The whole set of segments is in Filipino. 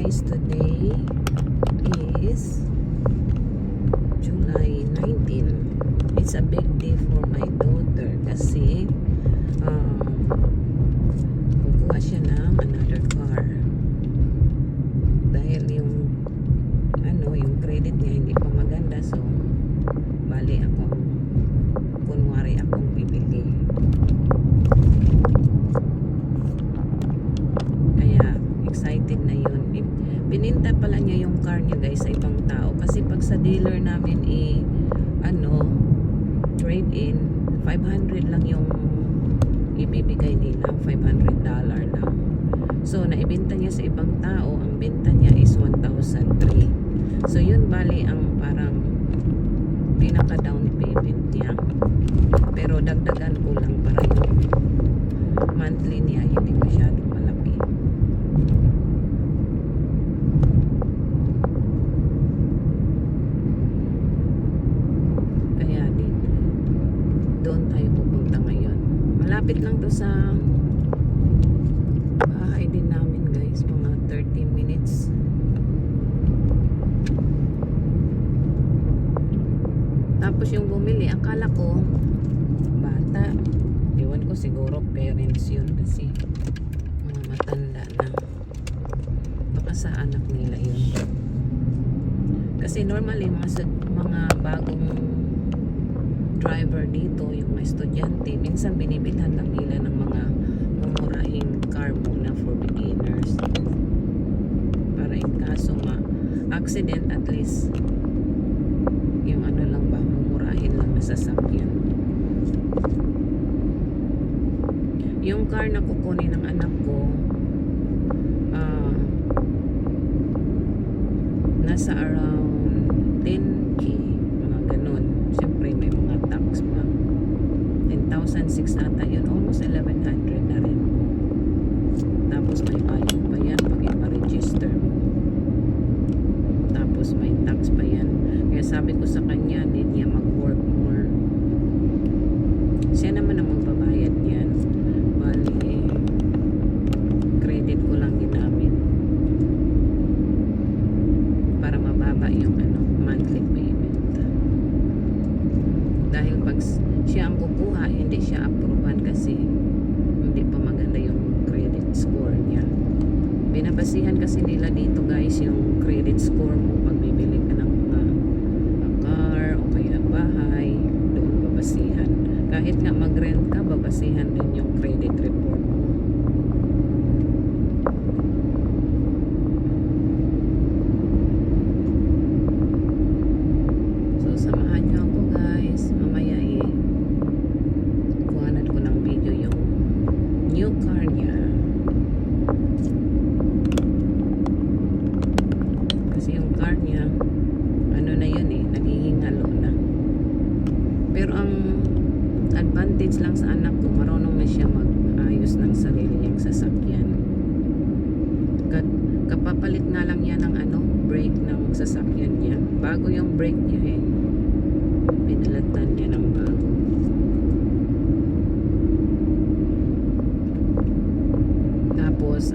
guys, today is July 19. It's a big day for my daughter kasi kukuha siya ng another car dahil yung credit niya hindi pa maganda, so bali kunwari akong bibili. Excited na yun. Bininta pala niya yung car niya guys sa ibang tao kasi pag sa dealer namin trade in 500 lang yung ibibigay nila, $500 lang. So naibenta niya sa ibang tao, ang benta niya is 1,003. So yun bali ang parang pinaka down payment niya, pero dagdagan ko lang para yung monthly niya hindi masyadong malaki. Doon tayo pupunta ngayon. Malapit lang to sa bahay din namin guys, mga 30 minutes. Tapos yung bumili, akala ko bata, iwan ko siguro parents yun kasi mga matanda na, baka sa anak nila yun. Kasi normally mga bagong driver dito, yung mga estudyante, minsan binibilhan lang nila ng mga mumurahing car muna for beginners para in kaso accident, at least yung lang ba, mumurahin lang na sasakyan. Yung car na kukunin ng anak ko nasa around 10K, mga ganun. Siyempre may mga tax pa, 10,600 ata yun, almost 1,100 na rin. Tapos may bayad pa yan pag ipa-register mo, tapos may tax pa yan. Kaya sabi ko sa kanya, need niya mag-work more. Siya naman ang magbabayad yan. Bali credit ko lang ginamit para mababa yung monthly payment. Dahil pag siya ang kukuha, hindi siya approvean kasi hindi pa maganda yung credit score niya. Binabasihan kasi nila dito guys yung credit score mo pag bibili ka ng car o kaya bahay, doon babasihan. Kahit nga mag-rent ka, babasihan din yung credit report mo. So samahan nyo ako guys, mamaya kuhanan ko ng video yung new car niya. Kasi yung car niya na yun naghihingalo na. Pero ang advantage lang sa anak ko, marunong na siya mag-ayos ng sarili niyang sasakyan. Kapapalit nga lang niya ng brake ng sasakyan niya. Bago yung brake niya pinalatan niya ng bago. Tapos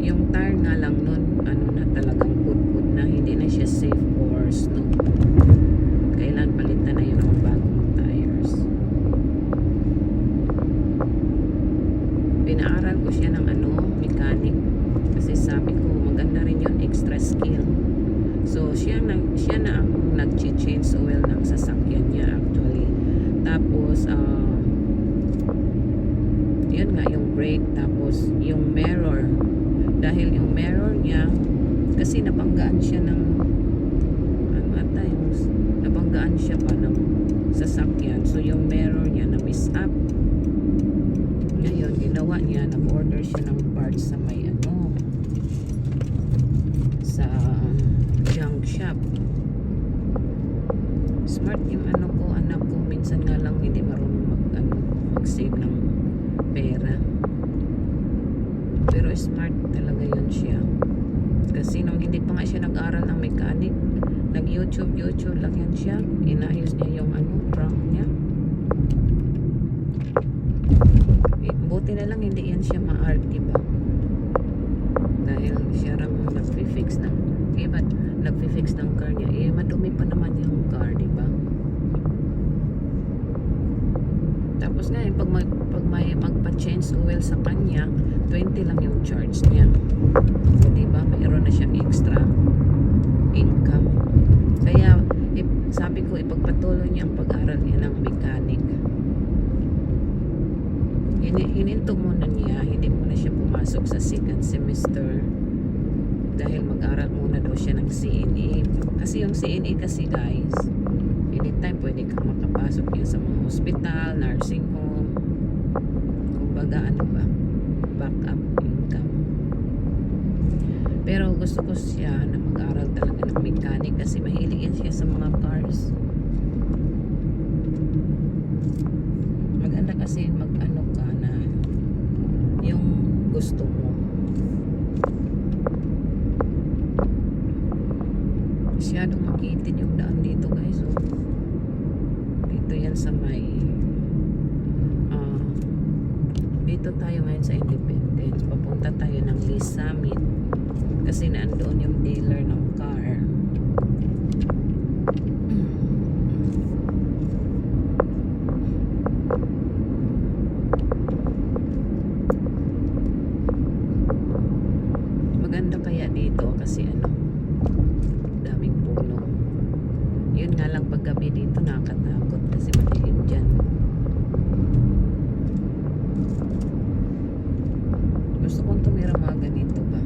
yung tire nga lang nun na talagang good na, hindi na siya safe for snow. Kailan palitan na yun ng bagong tires. Pinaaral ko siya ng mechanic kasi sabi ko maganda rin yun, extra skill. So siya na ang nag-change oil ng sasakyan niya actually. Tapos yun nga yung brake, tapos yung mirror, dahil yung mirror niya kasi napanggaan siya ng napanggaan siya pa ng sasakyan, so yung mirror niya na miss up. Ngayon ginawa niya, nag-order siya ng parts sa may sa junk shop. Smart yung anak ko, minsan nga lang hindi marunong mag-save ng pera, pero smart talaga yun siya. Kasi nung hindi pa nga siya nag-aral ng mechanic, nag-YouTube lang yan siya, inayos niya yung trunk niya. Buti buti na lang hindi yan siya ma-arty ba? Dahil siya ram nag-fix ng nag-fix ng car niya. Eh, madumi pa naman yung car, di ba? Tapos nga, pag may magpa-change oil sa kanya, 20 lang yung charge niya. So, di ba? Mayroon na siyang extra income. Kaya, sabi ko, ipagpatuloy niya ang pag-aaral niya ng mechanic. Hininto muna niya, hindi muna siya pumasok sa second semester dahil mag-aral muna daw siya ng CNA. Kasi yung CNA kasi guys, anytime pwede kang makapasok niya sa mga hospital, nursing home, kumbaga ano ba, backup income. Pero gusto ko siya na mag-aral talaga ng mechanic kasi mahilig yan siya sa mga cars. Maganda kasi mag-ano ka na yung gusto mo. Masyadong makitid yung daan dito guys. So, dito yan sa may dito tayo ngayon sa Independence. Papunta tayo ng Lee Summit kasi nandoon yung dealer ng car. Maganda kaya dito kasi ano, daming puno. Yun nga lang paggabi dito nakakatakot kasi madilim dyan. Gusto kong tumira mga ganito ba,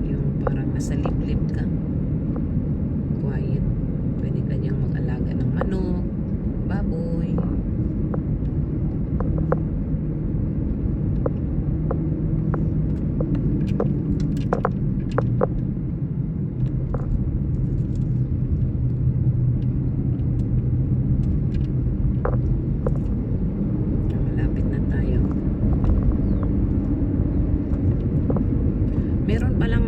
yung parang nasa liblib ka, quiet, pwede ka niyang mag-alaga ng manok, baboy. Malapit na tayo. Meron palang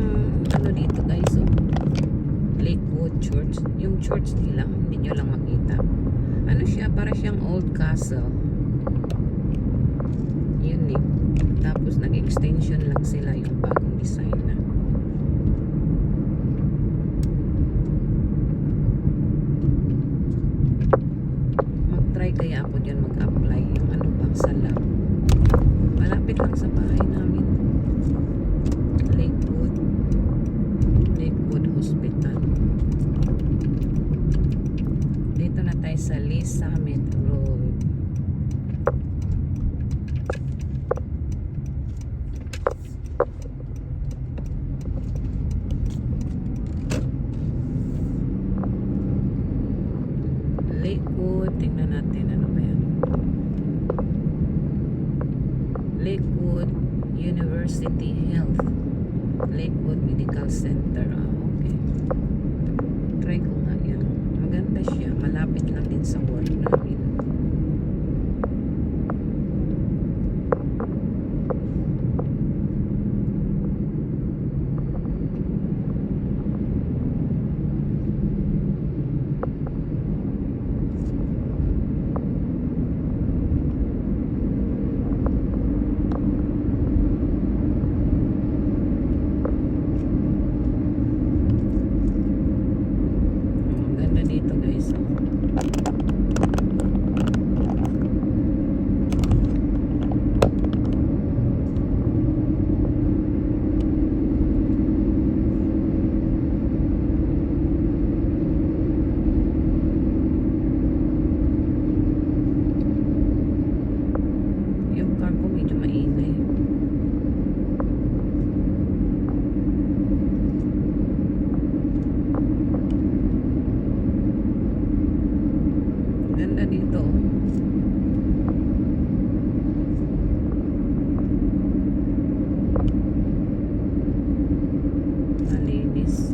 ano dito guys, oh, Lakewood Church. Yung church nila, hindi nyo lang makita. Ano siya, para siyang old castle. Yun eh. Tapos nag-extension lang sila yung bagong design na. Mag-try kaya ako dyan mag-apply yung ano bang sa lab. Malapit lang sa bahay namin. Lakewood Hospital. Dito na tayo sa Lee Summit Road. Lakewood, tingnan natin ano ba yan. Lakewood University Health, Lakewood Medical Center. Okay. Try ko nga yan. Maganda siya. Malapit lang din sa work namin. Ganda dito guys. Yung car ko medyo maingay. Ganda dito. Malinis.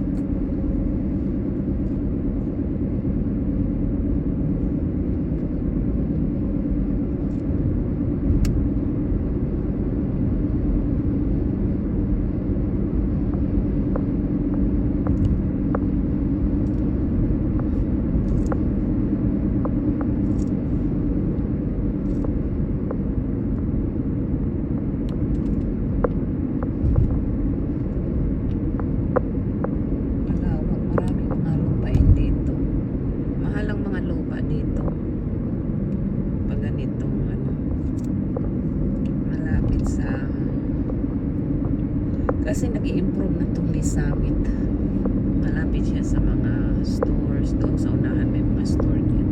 Kasi nag-i-improve na itong Lee Summit. Malapit siya sa mga stores. Doon sa unahan may mga store dyan.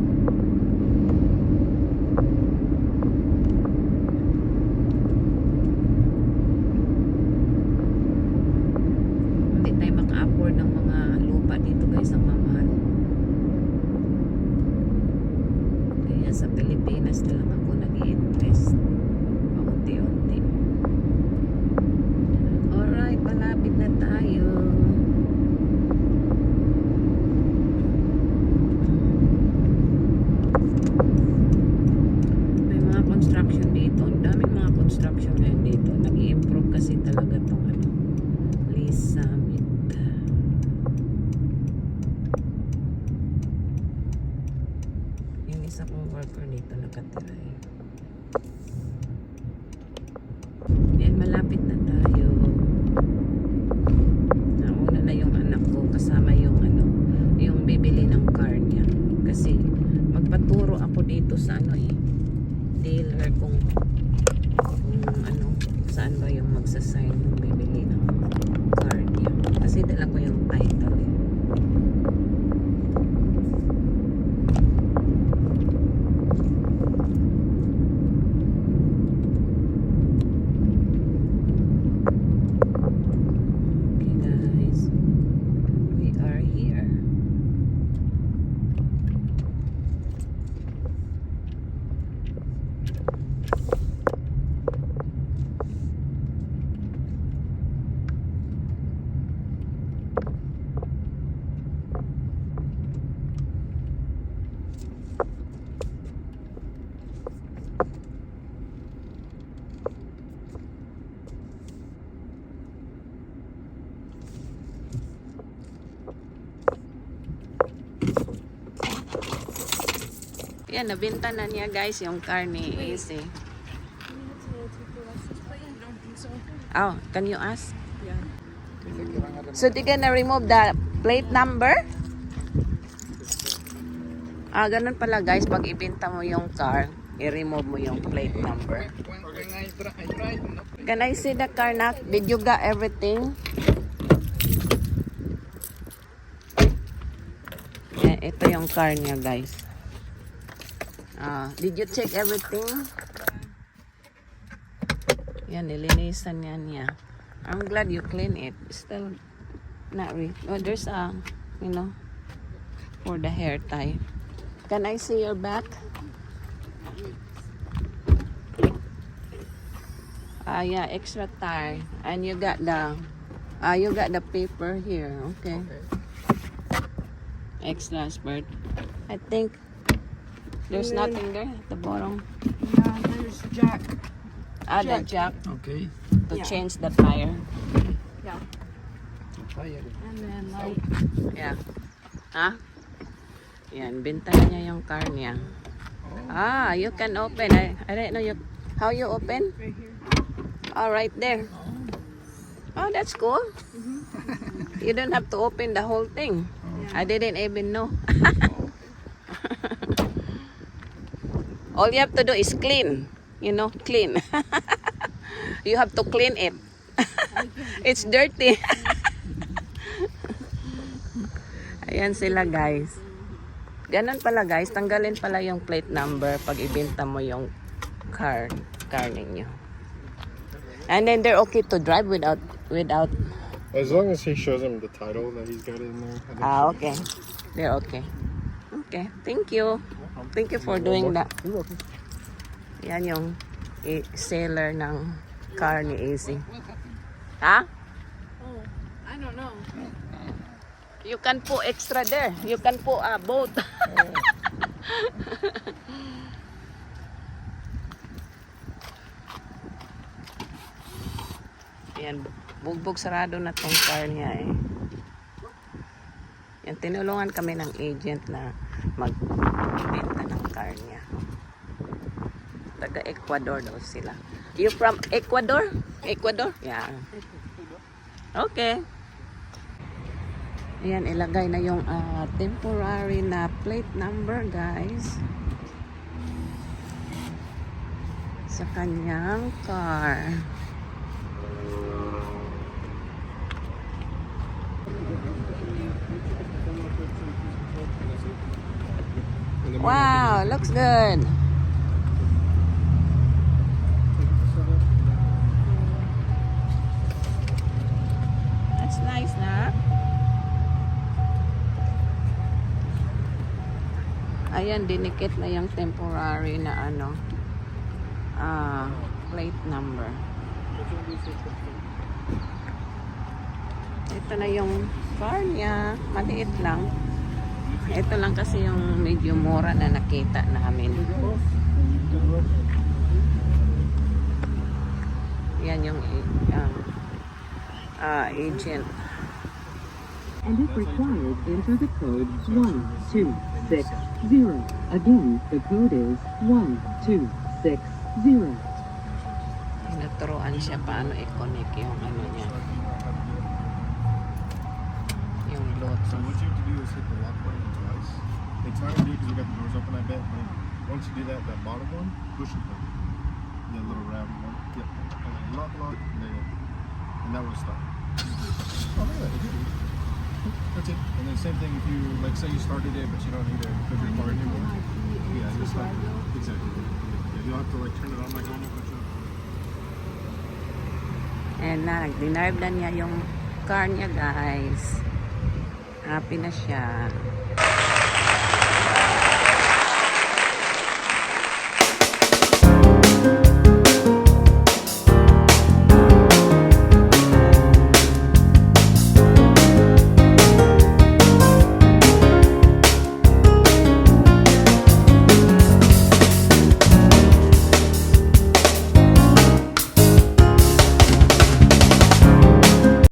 Hindi tayo maka-afford ng mga lupa dito guys, ang mamahal. Kaya sa Pilipinas na lang ako nag-i-invest. Paunti-unti. Alright, malapit na tayo. May mga construction dito. Ang daming mga construction ngayon dito. Nag-i-improve kasi talaga itong Lee Summit. Yung isa kong worker dito nakatira eh. Yan, malapit na tayo. Nauna na yung anak ko kasama yung yung bibili ng car niya. Kasi magpaturo ako dito sa dealer kung saan ba yung magsasign yung bibili ng car niya. Kasi dala ko yung title eh. Yan, nabenta na niya guys yung car ni AC. Oh, can you ask? Yeah. So they gonna remove the plate number? Ganun pala guys, pag ibenta mo yung car, i-remove mo yung plate number. Can I see the car na? Did you got everything? Yeah, ito yung car niya guys. Did you check everything? Yan, nilinisan niya. I'm glad you clean it. Still not really. Oh, there's for the hair tie. Can I see your back? Yeah, extra tire. And you got the paper here. Okay. Extra spurt. I think there's nothing there at the bottom. Yeah, there's jack. The jack Okay. to change the tire. Yeah. Tire. And then like Yeah. Yan, benta na niya yung car niya. You can open. I don't know how you open. right here. Right there. Oh, that's cool. You don't have to open the whole thing. I didn't even know. All you have to do is clean. Clean. You have to clean it. It's dirty. Ayan sila guys. Ganun pala guys. Tanggalin pala yung plate number pag ibenta mo yung car ninyo. And then they're okay to drive without. As long as he shows him the title that he's got in there. I think Okay. They're okay. Okay. Thank you. Thank you for doing that. You're welcome. Yan yung seller ng car ni AC. Ha? Oh, I don't know. You can put extra there. You can put a boat. Yan, bugbog sarado na tong car niya eh. Yan, tinulungan kami ng agent na magbenta ng car niya. Taga Ecuador daw sila. You from Ecuador? Ecuador? Yeah. Okay. Ayan, ilagay na yung temporary na plate number, guys. Sa kanyang car. And then Wow, looks good. That's nice, na? Ayan, dinikit na yung temporary na ano, plate number. Ito na yung car niya. Maliit lang. Ito lang kasi yung medyo mura na nakita namin. Yan yung agent. And if required, enter the code 1260. Again, the code is 1260. Tinuturuan siya paano i-connect yung ano niya. Yung So Bluetooth. what you have to do is hit the lock button twice. It's not gonna do it because you got the doors open, I bet. But once you do that, that bottom one, push it button. That little round one. Yep. And then lock, and then and that will stop. Oh, look at that. It did. That's it. And then same thing if you like say you started it, but you don't need to put your car anymore. Yeah, just like exactly. Yeah, you'll have to like turn it on like normal. But And na, dinarve na niya yung car niya, guys. Happy na siya.